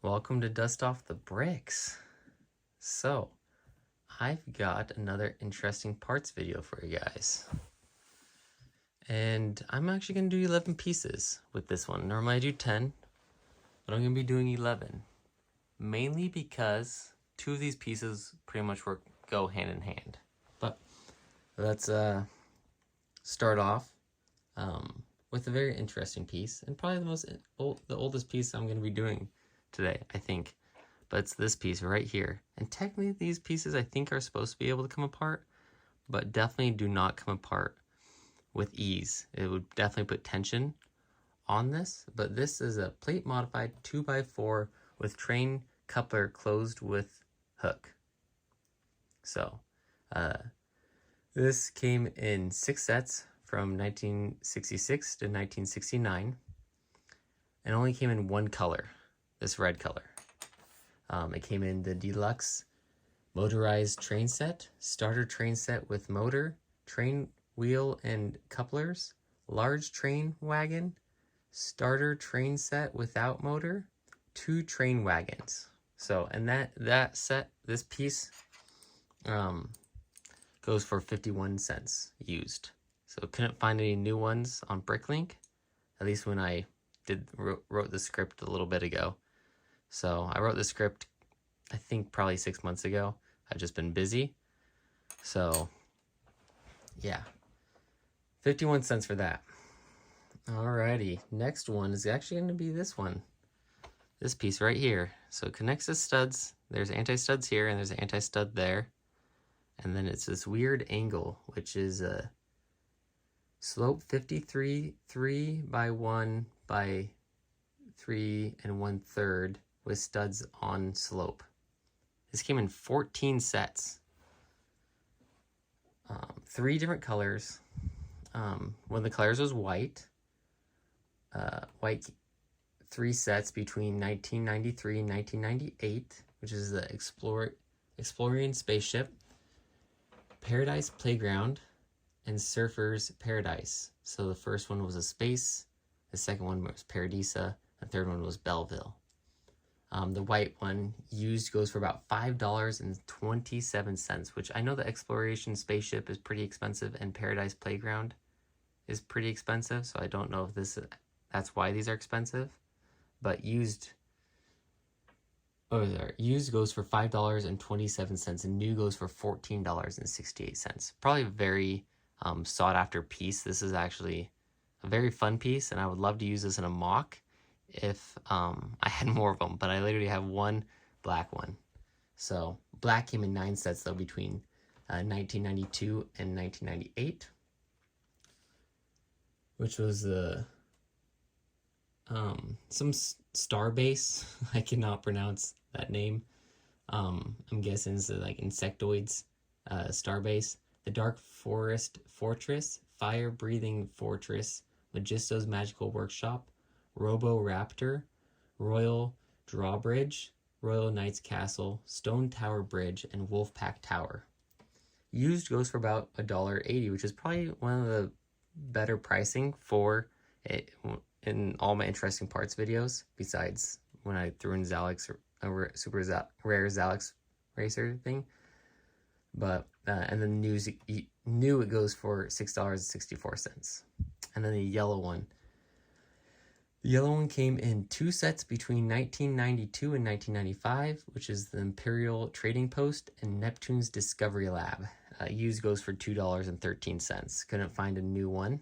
Welcome to Dust Off the Bricks. So, I've got another interesting parts video for you guys. And I'm actually going to do 11 pieces with this one. Normally I do 10, but I'm going to be doing 11. Mainly because 2 of these pieces pretty much go hand in hand. But let's start off with a very interesting piece, and probably the oldest piece I'm going to be doing today, I think. But it's this piece right here. And technically these pieces I think are supposed to be able to come apart, but definitely do not come apart with ease. It would definitely put tension on this, but this is a plate modified 2x4 with train coupler closed with hook. So this came in 6 sets from 1966 to 1969 and only came in one color, this red color. It came in the deluxe motorized train set, starter train set with motor, train wheel and couplers, large train wagon, starter train set without motor, 2 train wagons. So, and that set, this piece, goes for 51 cents used. So couldn't find any new ones on Bricklink, at least when I wrote the script a little bit ago. So I wrote the script, I think probably 6 months ago. I've just been busy. So yeah, 51 cents for that. Alrighty, next one is actually going to be this one. This piece right here. So it connects the studs. There's anti-studs here and there's an anti-stud there. And then it's this weird angle, which is a slope 53 by 1 by 3 1/3 with studs on slope. This came in 14 sets. 3 different colors. One of the colors was white. White 3 sets between 1993 and 1998, which is the Exploring Spaceship, Paradise Playground, and Surfer's Paradise. So the first one was a space, the second one was Paradisa, the third one was Belleville. The white one used goes for about $5.27, which I know the Exploration Spaceship is pretty expensive and Paradise Playground is pretty expensive, so I don't know if that's why these are expensive. But used goes for $5.27 and new goes for $14.68. Probably a very sought after piece. This is actually a very fun piece, and I would love to use this in a mock if I had more of them, but I literally have one black one. So black came in 9 sets though between 1992 and 1998, which was some star base. I cannot pronounce that name. I'm guessing it's like insectoids star base. The Dark Forest Fortress, Fire Breathing Fortress, Magisto's Magical Workshop, Robo Raptor, Royal Drawbridge, Royal Knight's Castle, Stone Tower Bridge, and Wolfpack Tower. Used goes for about $1.80, which is probably one of the better pricing for it in all my interesting parts videos, besides when I threw in Zalex super rare Zalex racer thing. But and then new it goes for $6.64. And then the yellow one. The yellow one came in 2 sets between 1992 and 1995, which is the Imperial Trading Post and Neptune's Discovery Lab. Used goes for $2.13. Couldn't find a new one.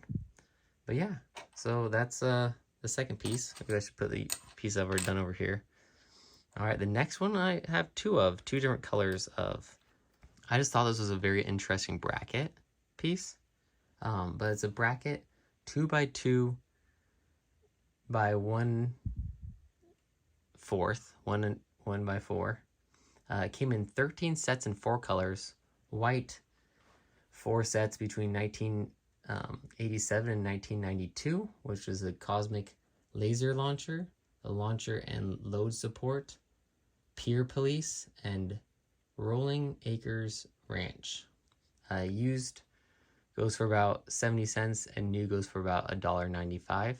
But yeah, so that's the second piece. Maybe I should put the piece I've already done over here. All right, the next one I have 2 different colors of. I just thought this was a very interesting bracket piece. But it's a bracket 2x2 by 1/4, 1/4. It came in 13 sets in 4 colors. White, 4 sets between 1987 and 1992, which is a cosmic laser launcher, the launcher and load support, Pier Police, and Rolling Acres Ranch. Used goes for about 70 cents and new goes for about $1.95.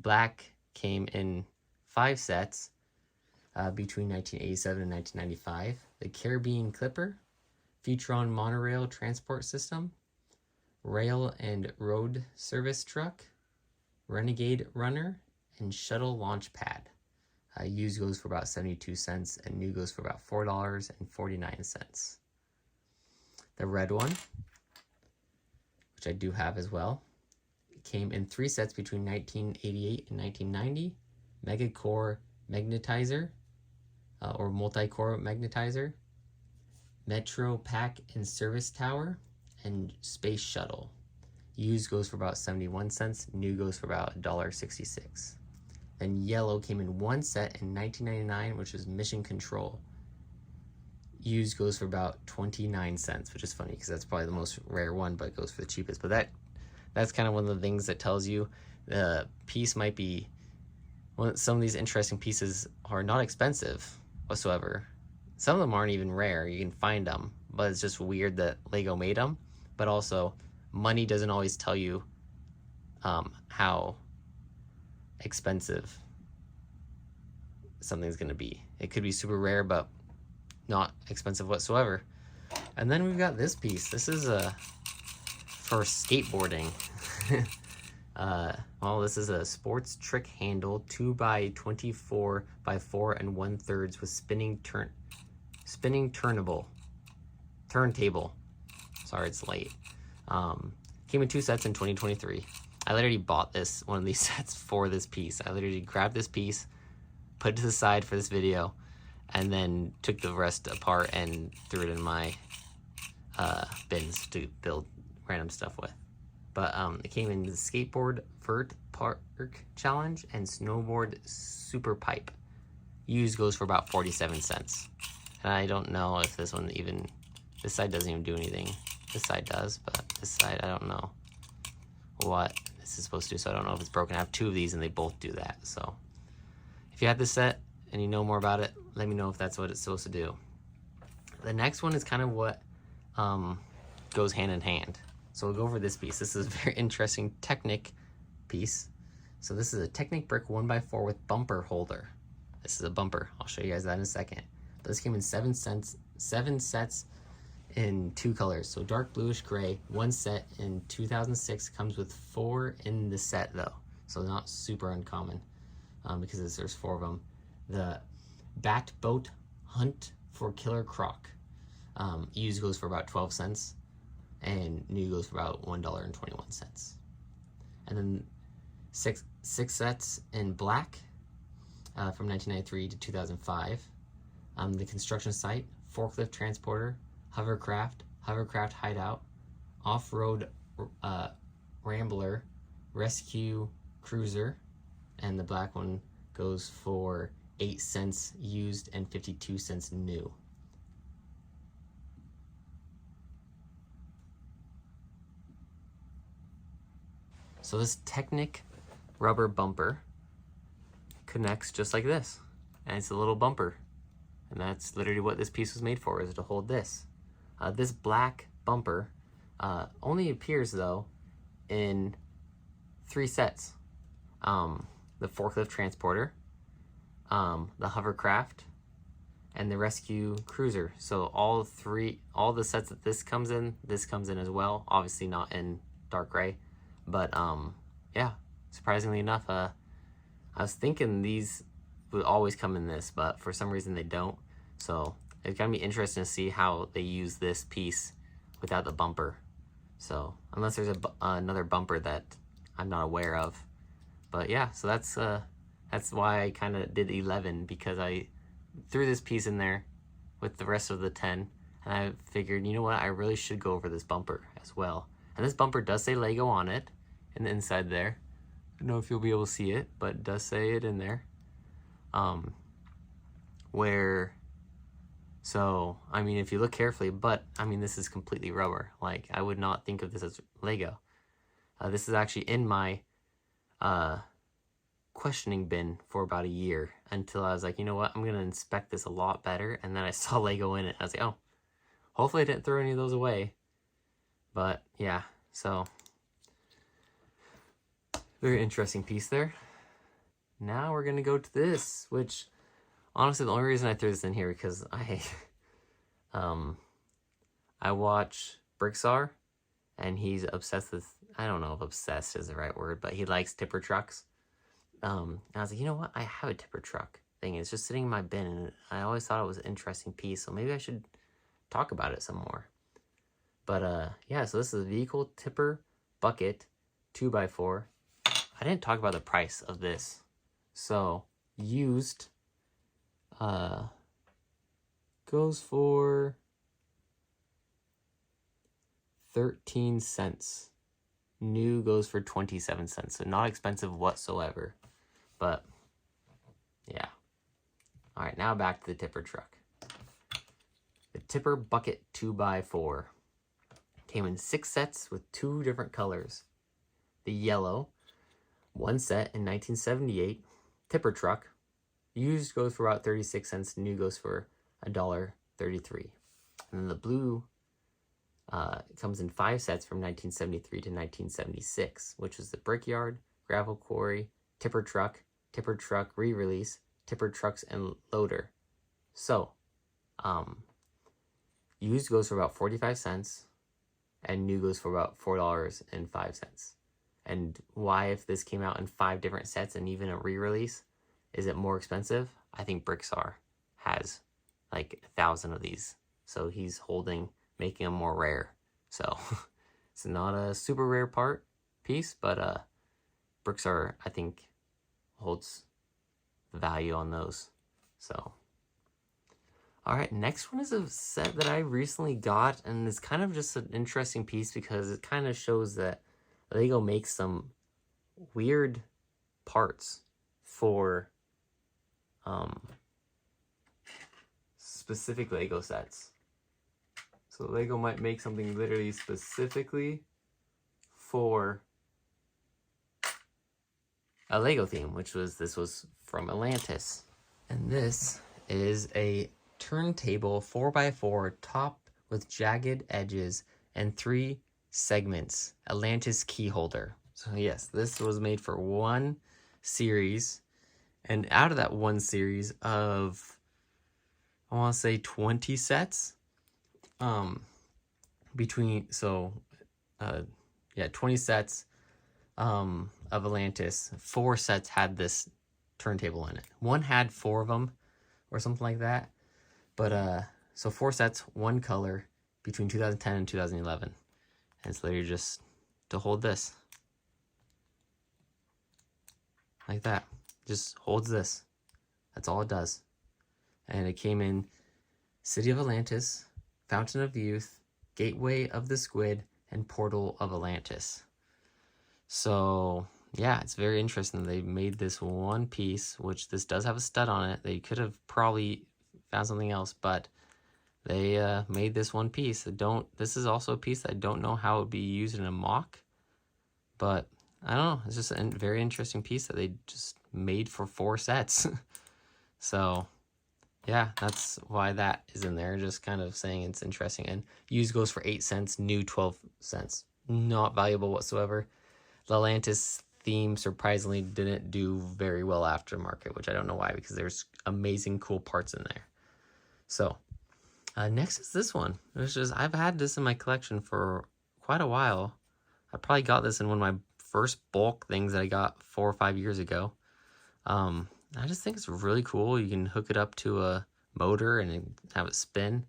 Black came in 5 sets between 1987 and 1995. The Caribbean Clipper, Futron monorail transport system, rail and road service truck, Renegade runner, and shuttle launch pad. Used goes for about 72 cents and new goes for about $4.49. The red one, which I do have as well, came in 3 sets between 1988 and 1990. Mega Core Magnetizer, or Multi-Core Magnetizer, Metro Pack and Service Tower, and Space Shuttle. Used goes for about 71 cents, new goes for about $1.66. Then yellow came in 1 set in 1999, which was Mission Control. Used goes for about 29 cents, which is funny because that's probably the most rare one, but it goes for the cheapest. But that's kind of one of the things that tells you the piece might be, some of these interesting pieces are not expensive whatsoever. Some of them aren't even rare. You can find them, but it's just weird that Lego made them. But also, money doesn't always tell you how expensive something's going to be. It could be super rare, but not expensive whatsoever. And then we've got this piece. This is for skateboarding. Well, this is a sports trick handle, 2x24 by 4 1/3 with spinning turntable. Sorry, it's late. Came in 2 sets in 2023. I literally bought one of these sets for this piece. I literally grabbed this piece, put it to the side for this video, and then took the rest apart and threw it in my bins to build random stuff with. But it came in the Skateboard Vert Park Challenge and Snowboard Super Pipe. Used goes for about 47 cents. And I don't know if this one even, this side doesn't even do anything. This side does, but this side, I don't know what this is supposed to do, so I don't know if it's broken. I have 2 of these and they both do that. So if you have this set and you know more about it, let me know if that's what it's supposed to do. The next one is kind of what goes hand in hand. So we'll go over this piece. This is a very interesting Technic piece. So this is a Technic brick 1x4 with bumper holder. This is a bumper. I'll show you guys that in a second. But this came in 7 sets in 2 colors. So dark bluish gray, 1 set in 2006, comes with 4 in the set though. So not super uncommon because there's 4 of them. The Bat Boat Hunt for Killer Croc. Used goes for about 12 cents and new goes for about $1.21. And then 6 sets in black from 1993 to 2005. The construction site, forklift transporter, hovercraft hideout, off-road rambler, rescue cruiser, and the black one goes for 8 cents used and 52 cents new. So this Technic rubber bumper connects just like this, and it's a little bumper, and that's literally what this piece was made for, is to hold this. This black bumper only appears though in 3 sets. The forklift transporter, the hovercraft, and the rescue cruiser. So all the sets that this comes in as well. Obviously not in dark gray, but yeah, surprisingly enough, I was thinking these would always come in this, but for some reason they don't. So it's gonna be interesting to see how they use this piece without the bumper. So unless there's another bumper that I'm not aware of. But yeah, so that's why I kind of did 11, because I threw this piece in there with the rest of the 10, and I figured, you know what, I really should go over this bumper as well. And this bumper does say Lego on it, in the inside there. I don't know if you'll be able to see it, but it does say it in there. So, I mean, if you look carefully, but, I mean, this is completely rubber. Like, I would not think of this as Lego. This is actually in my questioning bin for about a year, until I was like, you know what, I'm going to inspect this a lot better, and then I saw Lego in it. I was like, oh, hopefully I didn't throw any of those away. But, yeah, so, very interesting piece there. Now we're going to go to this, which honestly, the only reason I threw this in here because I watch Bricksar, and he's obsessed with, I don't know if obsessed is the right word, but he likes tipper trucks. And I was like, you know what? I have a tipper truck thing. It's just sitting in my bin, and I always thought it was an interesting piece, so maybe I should talk about it some more. But yeah, so this is a vehicle tipper bucket 2x4. I didn't talk about the price of this. So used goes for 13 cents. New goes for 27 cents. So not expensive whatsoever. But yeah. All right, now back to the tipper truck. The tipper bucket 2x4 came in 6 sets with 2 different colors. The yellow, 1 set in 1978, tipper truck. Used goes for about 36 cents. New goes for $1.33. And then the blue comes in 5 sets from 1973 to 1976, which was the Brickyard, Gravel Quarry, Tipper Truck re-release, Tipper Trucks and Loader. So, used goes for about 45 cents, and new goes for about $4.05. And why, if this came out in 5 different sets and even a re-release, is it more expensive? I think Bricksar has like 1,000 of these, so he's making them more rare. So it's not a super rare piece, but Bricksar, I think, holds the value on those. So all right, next one is a set that I recently got, and it's kind of just an interesting piece because it kind of shows that Lego makes some weird parts for specific Lego sets. So Lego might make something literally specifically for a Lego theme, this was from Atlantis. And this is a turntable 4x4 top with jagged edges and 3 segments, Atlantis key holder. So yes, this was made for one series, and out of that one series of, I want to say 20 sets, 20 sets of Atlantis, 4 sets had this turntable in it. One had 4 of them or something like that, but so 4 sets, 1 color, between 2010 and 2011, and it's literally just to hold this like that. Just holds this. That's all it does. And it came in City of Atlantis, Fountain of Youth, Gateway of the Squid, and Portal of Atlantis. So yeah, it's very interesting. They made this one piece, which this does have a stud on it. They could have probably found something else, but they made this one piece. This is also a piece that I don't know how it would be used in a mock, but I don't know. It's just a very interesting piece that they just made for 4 sets. So yeah, that's why that is in there. Just kind of saying it's interesting. And used goes for 8 cents, new 12 cents. Not valuable whatsoever. The Atlantis theme surprisingly didn't do very well aftermarket, which I don't know why, because there's amazing cool parts in there. So next is this one, which is, I've had this in my collection for quite a while. I probably got this in one of my first bulk things that I got 4 or 5 years ago. I just think it's really cool. You can hook it up to a motor and have it spin.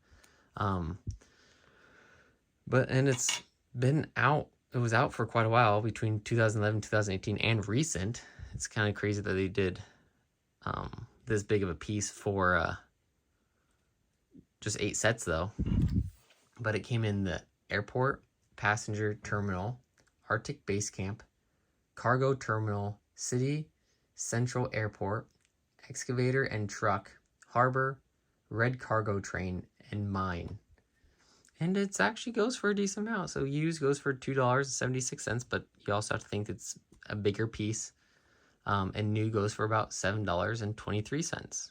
And it's been out. It was out for quite a while, between 2011, 2018, and recent. It's kind of crazy that they did this big of a piece for just 8 sets, though. But it came in the airport, passenger terminal, Arctic base camp, cargo terminal, city, central airport, excavator and truck, harbor, red cargo train, and mine. And it actually goes for a decent amount. So used goes for $2.76, but you also have to think it's a bigger piece. And new goes for about $7.23.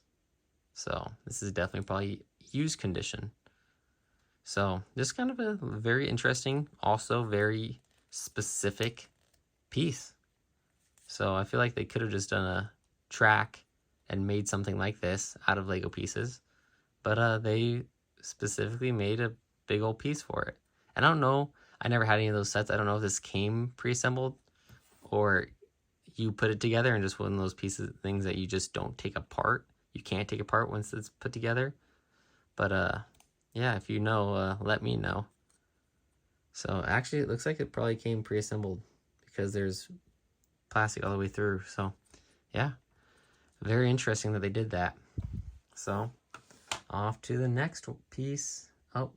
So this is definitely probably used condition. So just kind of a very interesting, also very specific piece. So I feel like they could have just done a track and made something like this out of Lego pieces. But they specifically made a big old piece for it. And I don't know, I never had any of those sets. I don't know if this came pre-assembled or you put it together and just one of those pieces, things that you just don't take apart. You can't take apart once it's put together. But yeah, if you know, let me know. So actually, it looks like it probably came pre-assembled because there's plastic all the way through. So yeah, very interesting that they did that. So off to the next piece. Oh,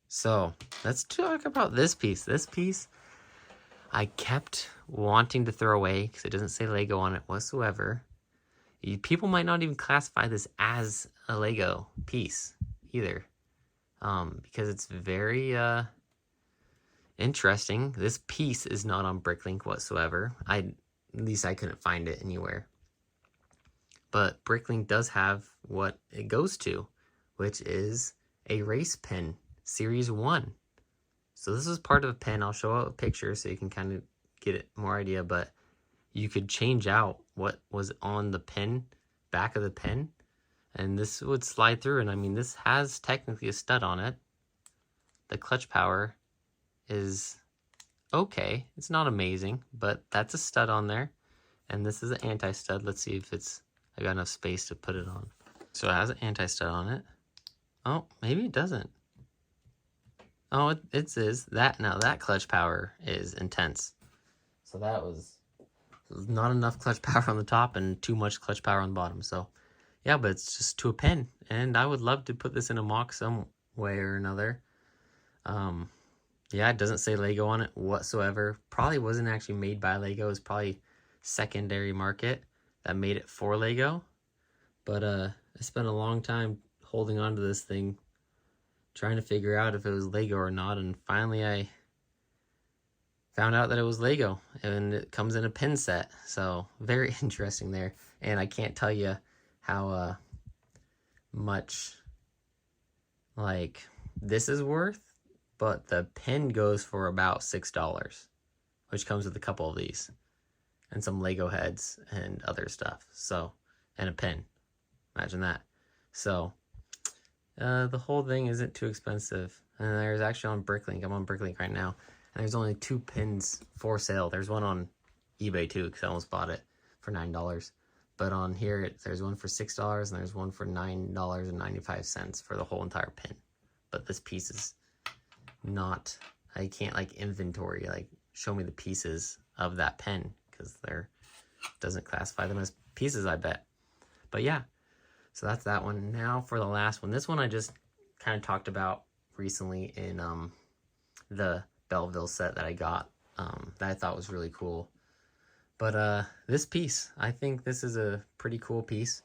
so let's talk about this piece. This piece I kept wanting to throw away because it doesn't say Lego on it whatsoever. People might not even classify this as a Lego piece either, because it's very interesting. This piece is not on Bricklink whatsoever. At least I couldn't find it anywhere. But Bricklink does have what it goes to, which is a race pin, Series 1. So this is part of a pin. I'll show out a picture so you can kind of get it more idea, but you could change out what was on the pin, back of the pin, and this would slide through. And I mean, this has technically a stud on it. The clutch power is okay. It's not amazing, but that's a stud on there. And this is an anti-stud. Let's see if I got enough space to put it on. So it has an anti-stud on it. Oh, maybe it doesn't. Oh, it is. Now that clutch power is intense. So that was not enough clutch power on the top and too much clutch power on the bottom. So yeah, but it's just to a pin. And I would love to put this in a mock some way or another. Yeah, it doesn't say Lego on it whatsoever. Probably wasn't actually made by Lego. It's probably secondary market that made it for Lego. But I spent a long time holding on to this thing, trying to figure out if it was Lego or not, and finally I found out that it was Lego, and it comes in a pin set. So very interesting there. And I can't tell you how much like this is worth, but the pin goes for about $6, which comes with a couple of these and some Lego heads and other stuff. So, and a pin, imagine that. So the whole thing isn't too expensive. And there's actually on Bricklink, I'm on Bricklink right now, and there's only 2 pins for sale. There's one on eBay too, because I almost bought it for $9. But on here, there's one for $6 and there's one for $9.95 for the whole entire pin. But this piece is not, I can't like inventory, like show me the pieces of that pen because there doesn't classify them as pieces, I bet. But yeah, so that's that one. Now for the last one. This one I just kind of talked about recently in the Belleville set that I got, that I thought was really cool. But this piece, I think this is a pretty cool piece.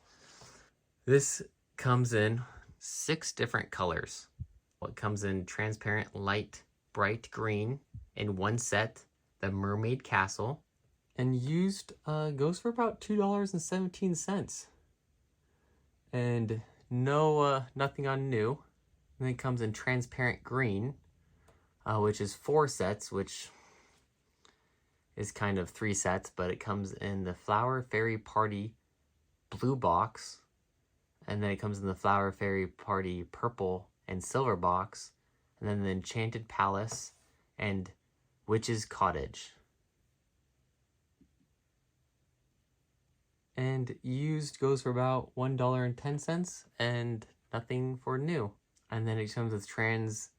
This comes in 6 different colors. It comes in transparent, light, bright green in one set, the Mermaid Castle, and used goes for about $2.17. And no, nothing on new. And then it comes in transparent green, which is 4 sets, which is kind of 3 sets, but it comes in the Flower Fairy Party blue box, and then it comes in the Flower Fairy Party purple and silver box, and then the Enchanted Palace and Witch's Cottage. And used goes for about $1.10 and nothing for new. And then it comes with trans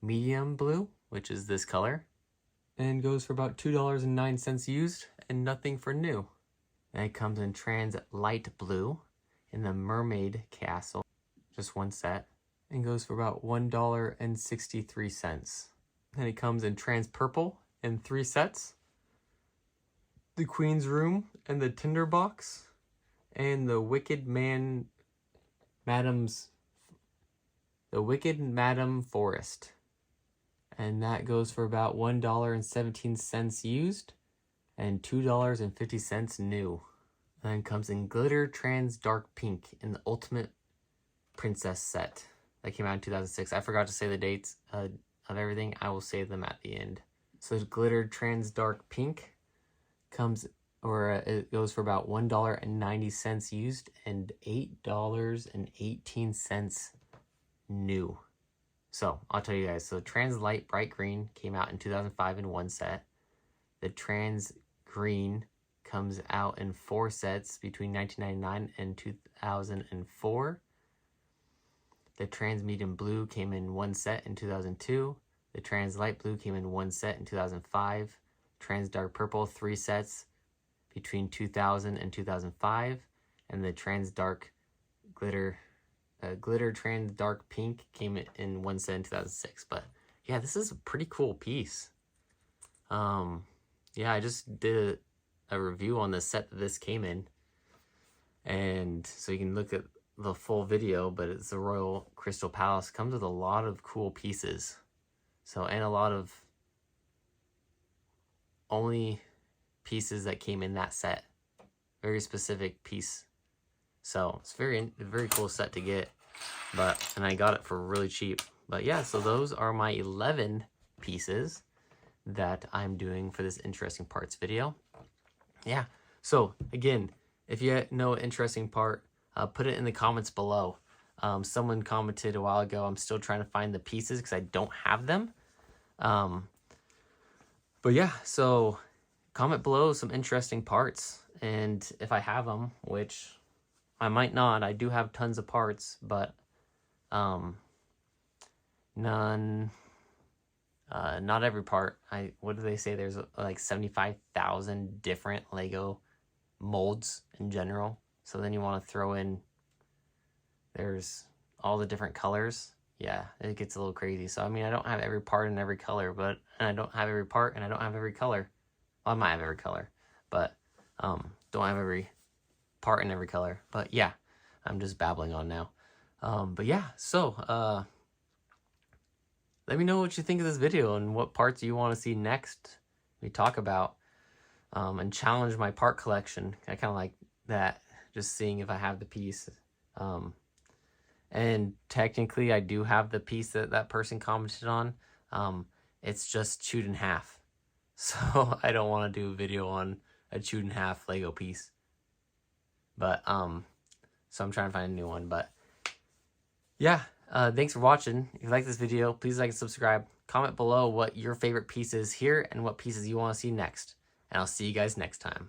medium blue, which is this color, and goes for about $2.09 used and nothing for new. And it comes in trans light blue in the Mermaid Castle, just one set, and goes for about $1.63. Then it comes in trans purple in 3 sets, the Queen's Room and the Tinderbox, and the Wicked Madam Forest. And that goes for about $1.17 used and $2.50 new. And then comes in glitter trans dark pink in the Ultimate Princess set that came out in 2006. I forgot to say the dates of everything. I will say them at the end. So glitter trans dark pink comes or it goes for about $1.90 used and $8.18 new. So I'll tell you guys. So Trans Light Bright Green came out in 2005 in one set. The Trans Green comes out in 4 sets between 1999 and 2004. The Trans Medium Blue came in 1 set in 2002. The Trans Light Blue came in 1 set in 2005. Trans Dark Purple 3 sets between 2000 and 2005. And the Trans Dark Glitter Trans Dark Pink came in 1 set in 2006. But yeah, this is a pretty cool piece. Yeah, I just did a review on the set that this came in, and so you can look at the full video, but it's the Royal Crystal Palace. Comes with a lot of cool pieces, so, and a lot of only pieces that came in that set, very specific piece. So it's very cool set to get, and I got it for really cheap. But yeah, so those are my 11 pieces that I'm doing for this interesting parts video. Yeah, so again, if you know an interesting part, put it in the comments below. Someone commented a while ago, I'm still trying to find the pieces because I don't have them. But yeah, so comment below some interesting parts, and if I have them, which I might not, I do have tons of parts, but not every part. What do they say? There's like 75,000 different Lego molds in general. So then you want to throw in, there's all the different colors. Yeah, it gets a little crazy. So I mean, I don't have every part in every color, and I don't have every part, and I don't have every color. Well, I might have every color, but don't have every part in every color. But yeah, I'm just babbling on now. But yeah, so let me know what you think of this video and what parts you want to see next we talk about, and challenge my part collection. I kind of like that, just seeing if I have the piece. And technically I do have the piece that person commented on. It's just chewed in half. So I don't want to do a video on a chewed in half Lego piece. But so I'm trying to find a new one. But yeah, thanks for watching. If you like this video, please like and subscribe. Comment below what your favorite piece is here and what pieces you want to see next. And I'll see you guys next time.